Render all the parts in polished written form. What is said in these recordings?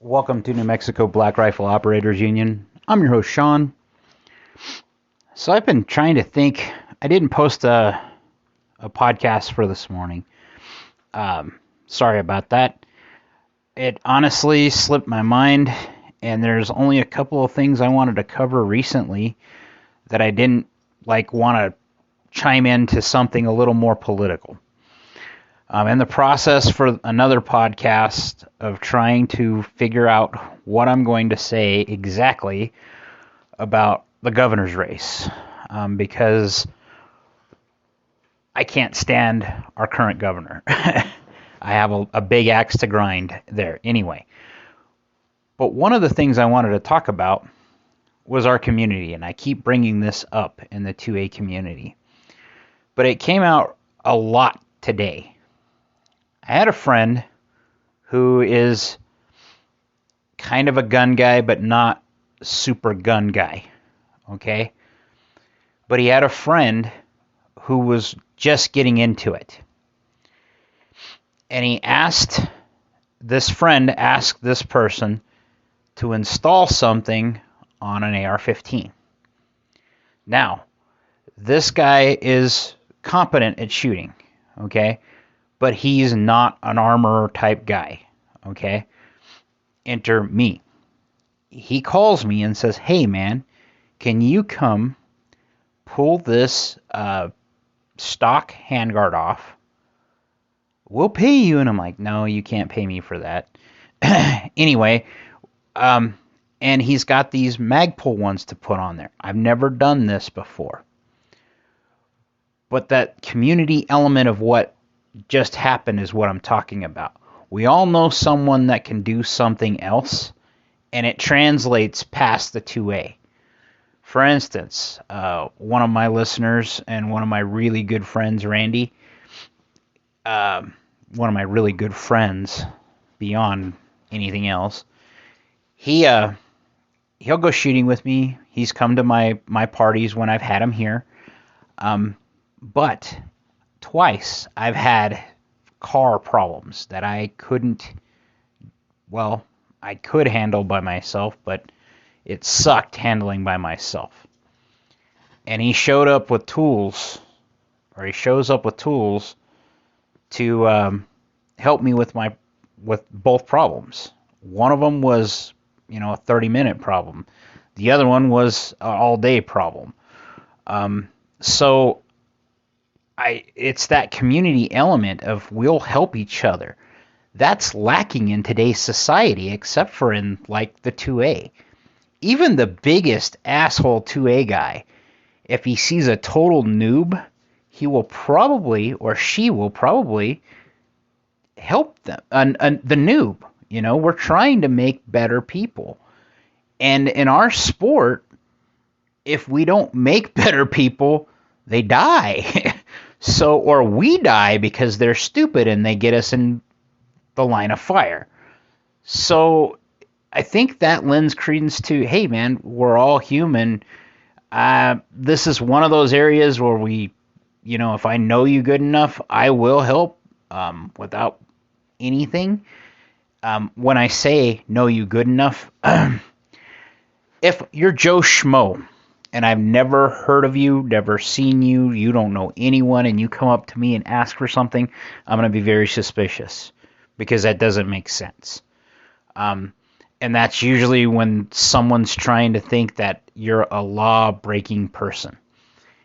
Welcome to New Mexico Black Rifle Operators Union. I'm your host, Sean. So I've been trying to think. I didn't post a podcast for this morning. Sorry about that. It honestly slipped my mind, and there's only a couple of things I wanted to cover recently that I didn't want to chime into something a little more political. In the process for another podcast of trying to figure out what I'm going to say exactly about the governor's race, because I can't stand our current governor. I have a big axe to grind there anyway. But one of the things I wanted to talk about was our community, and I keep bringing this up in the 2A community. But it came out a lot today. I had a friend who is kind of a gun guy, but not super gun guy, okay? But he had a friend who was just getting into it. And this friend asked this person to install something on an AR-15. Now, this guy is competent at shooting, okay? But he's not an armorer type guy, okay? Enter me. He calls me and says, "Hey, man, can you come pull this stock handguard off? We'll pay you." And I'm like, "No, you can't pay me for that." Anyway, and he's got these Magpul ones to put on there. I've never done this before. But that community element of what just happened is what I'm talking about. We all know someone that can do something else, and it translates past the 2A. For instance, one of my listeners and one of my really good friends, Randy, one of my really good friends beyond anything else, he'll go shooting with me. He's come to my parties when I've had him here. But twice I've had car problems that I could handle by myself, but it sucked handling by myself. And he shows up with tools to help me with both problems. One of them was, a 30-minute problem. The other one was an all-day problem. So it's that community element of we'll help each other. That's lacking in today's society, except for in the 2A. Even the biggest asshole 2A guy, if he sees a total noob, he will probably, or she will probably, help them. The noob, we're trying to make better people. And in our sport, if we don't make better people, they die. Or we die because they're stupid and they get us in the line of fire. So I think that lends credence to, hey man, we're all human. This is one of those areas where we, if I know you good enough, I will help without anything. When I say know you good enough, if you're Joe Schmo, and I've never heard of you, never seen you, you don't know anyone, and you come up to me and ask for something, I'm going to be very suspicious, because that doesn't make sense. And that's usually when someone's trying to think that you're a law-breaking person.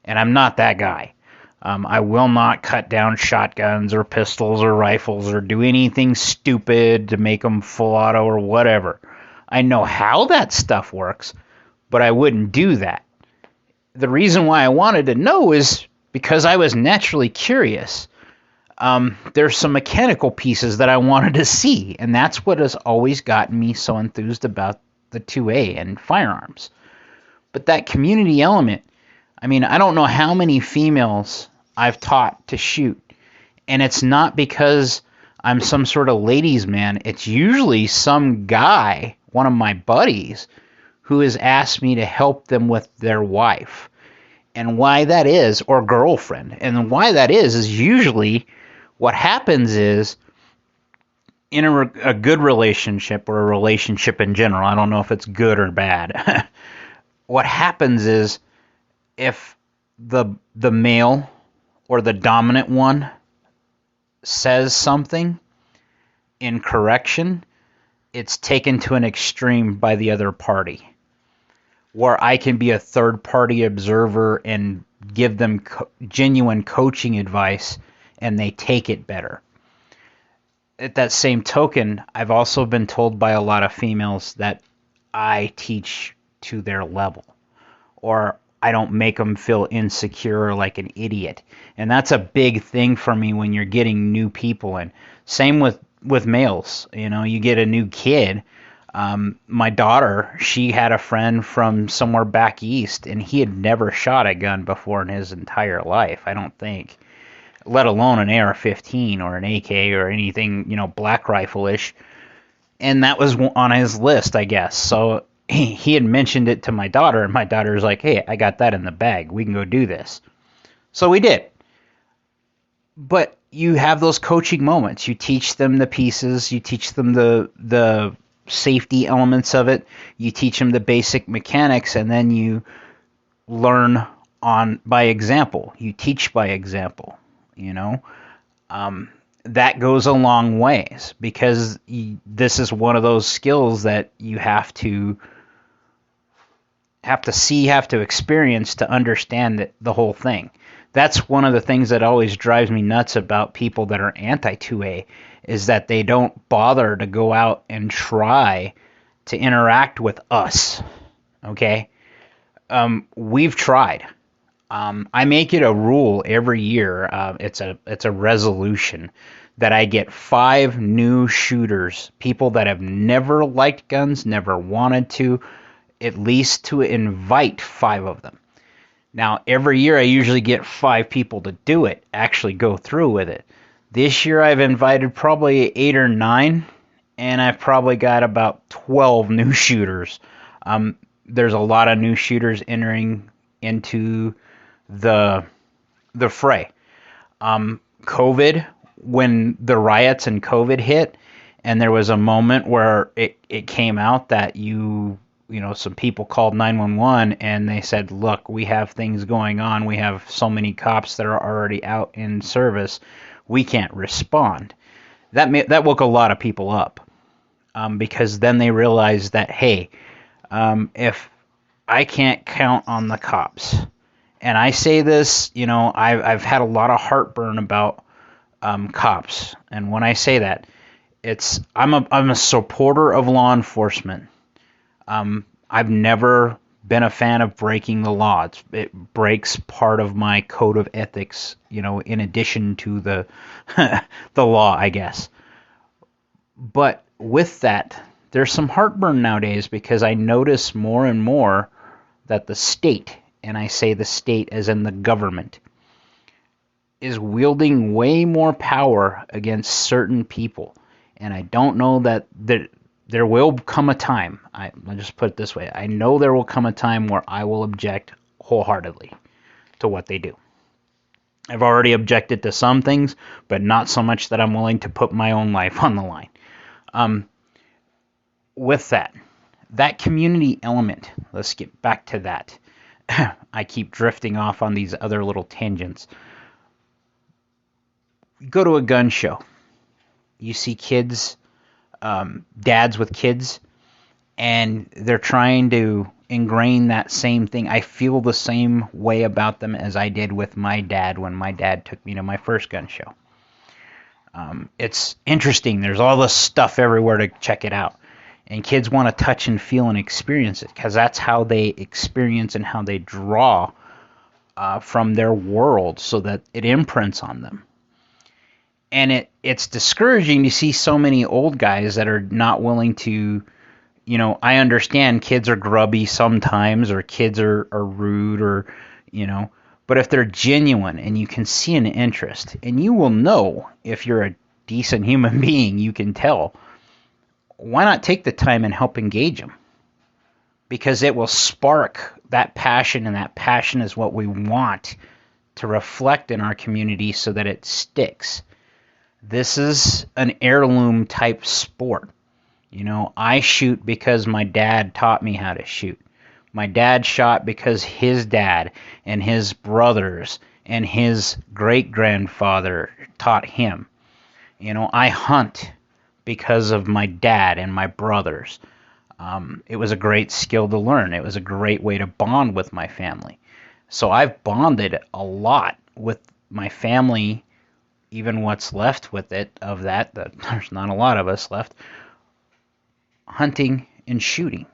And I'm not that guy. I will not cut down shotguns or pistols or rifles or do anything stupid to make them full auto or whatever. I know how that stuff works, but I wouldn't do that. The reason why I wanted to know is because I was naturally curious. There's some mechanical pieces that I wanted to see, and that's what has always gotten me so enthused about the 2A and firearms. But that community element, I don't know how many females I've taught to shoot, and it's not because I'm some sort of ladies' man. It's usually some guy, one of my buddies, who has asked me to help them with their wife. And why that is, or girlfriend. And why that is usually what happens is in a good relationship or a relationship in general, I don't know if it's good or bad. What happens is if the male or the dominant one says something in correction, it's taken to an extreme by the other party, where I can be a third party observer and give them genuine coaching advice, and they take it better. At that same token, I've also been told by a lot of females that I teach to their level, or I don't make them feel insecure or like an idiot. And that's a big thing for me when you're getting new people in. Same with males. You know, you get a new kid. My daughter, she had a friend from somewhere back east, and he had never shot a gun before in his entire life, I don't think, let alone an AR-15 or an AK or anything, you know, black rifle-ish. And that was on his list, I guess. So he had mentioned it to my daughter, and my daughter was like, hey, I got that in the bag. We can go do this. So we did. But you have those coaching moments. You teach them the pieces. You teach them the safety elements of it. You teach them the basic mechanics, and then you learn by example. You teach by example, you know. That goes a long ways, because this is one of those skills that you have to see, have to experience to understand the whole thing. That's one of the things that always drives me nuts about people that are anti-2A, is that they don't bother to go out and try to interact with us, okay? We've tried. I make it a rule every year. It's a resolution that I get 5 new shooters, people that have never liked guns, never wanted to, at least to invite 5 of them. Now, every year I usually get 5 people to do it, actually go through with it. This year I've invited probably 8 or 9, and I've probably got about 12 new shooters. There's a lot of new shooters entering into the fray. COVID, when the riots and COVID hit, and there was a moment where it came out that some people called 911 and they said, look, we have things going on. We have so many cops that are already out in service. We can't respond. That woke a lot of people up, because then they realized that, hey, if I can't count on the cops, and I say this, I've had a lot of heartburn about cops, and when I say that, I'm a supporter of law enforcement. I've never been a fan of breaking the law. It breaks part of my code of ethics, in addition to the the law, I guess. But with that, there's some heartburn nowadays, because I notice more and more that the state, and I say the state as in the government, is wielding way more power against certain people. And I don't know that there will come a time, I'll just put it this way, I know there will come a time where I will object wholeheartedly to what they do. I've already objected to some things, but not so much that I'm willing to put my own life on the line. With that community element, let's get back to that. I keep drifting off on these other little tangents. Go to a gun show. You see kids, dads with kids, and they're trying to ingrain that same thing. I feel the same way about them as I did with my dad when my dad took me to my first gun show. It's interesting. There's all this stuff everywhere to check it out. And kids want to touch and feel and experience it, because that's how they experience and how they draw from their world, so that it imprints on them. And it's discouraging to see so many old guys that are not willing to, I understand kids are grubby sometimes, or kids are rude, or, but if they're genuine and you can see an interest, and you will know if you're a decent human being, you can tell, why not take the time and help engage them? Because it will spark that passion, and that passion is what we want to reflect in our community so that it sticks. This is an heirloom type sport. I shoot because my dad taught me how to shoot. My dad shot because his dad and his brothers and his great grandfather taught him. I hunt because of my dad and my brothers. It was a great skill to learn. It was a great way to bond with my family. So I've bonded a lot with my family, even what's left with it of that there's not a lot of us left, hunting and shooting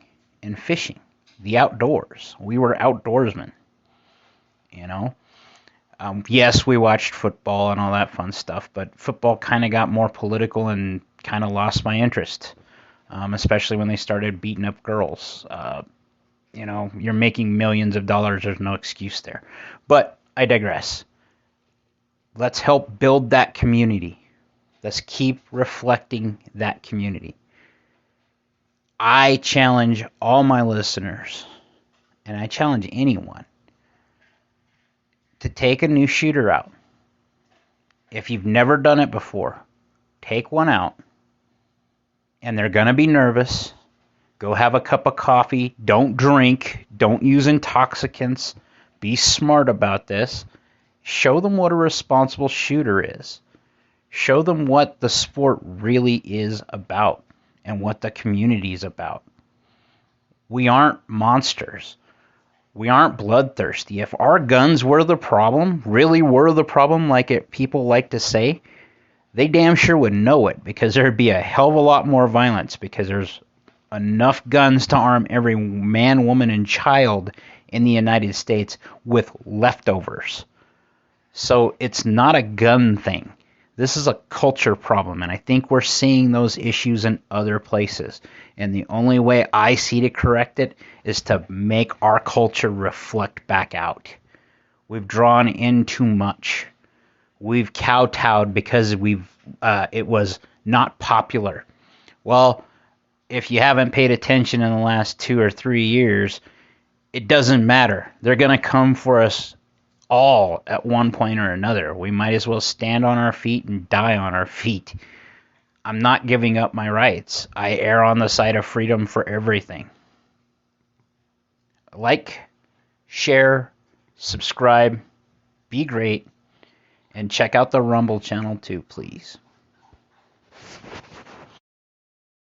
and fishing, the outdoors. We were outdoorsmen, you know. Yes, we watched football and all that fun stuff, but football kind of got more political and kind of lost my interest, especially when they started beating up girls. You're making millions of dollars. There's no excuse there. But I digress. Let's help build that community. Let's keep reflecting that community. I challenge all my listeners, and I challenge anyone, to take a new shooter out. If you've never done it before, take one out, and they're going to be nervous. Go have a cup of coffee. Don't drink. Don't use intoxicants. Be smart about this. Show them what a responsible shooter is. Show them what the sport really is about and what the community is about. We aren't monsters. We aren't bloodthirsty. If our guns were the problem, really were the problem like people like to say, they damn sure would know it, because there'd be a hell of a lot more violence, because there's enough guns to arm every man, woman, and child in the United States with leftovers. So it's not a gun thing. This is a culture problem, and I think we're seeing those issues in other places. And the only way I see to correct it is to make our culture reflect back out. We've drawn in too much. We've kowtowed because it was not popular. Well, if you haven't paid attention in the last 2 or 3 years, it doesn't matter. They're going to come for us all at one point or another. We might as well stand on our feet and die on our feet. I'm not giving up my rights. I err on the side of freedom for everything. Like, share, subscribe, be great, and check out the Rumble channel too, please.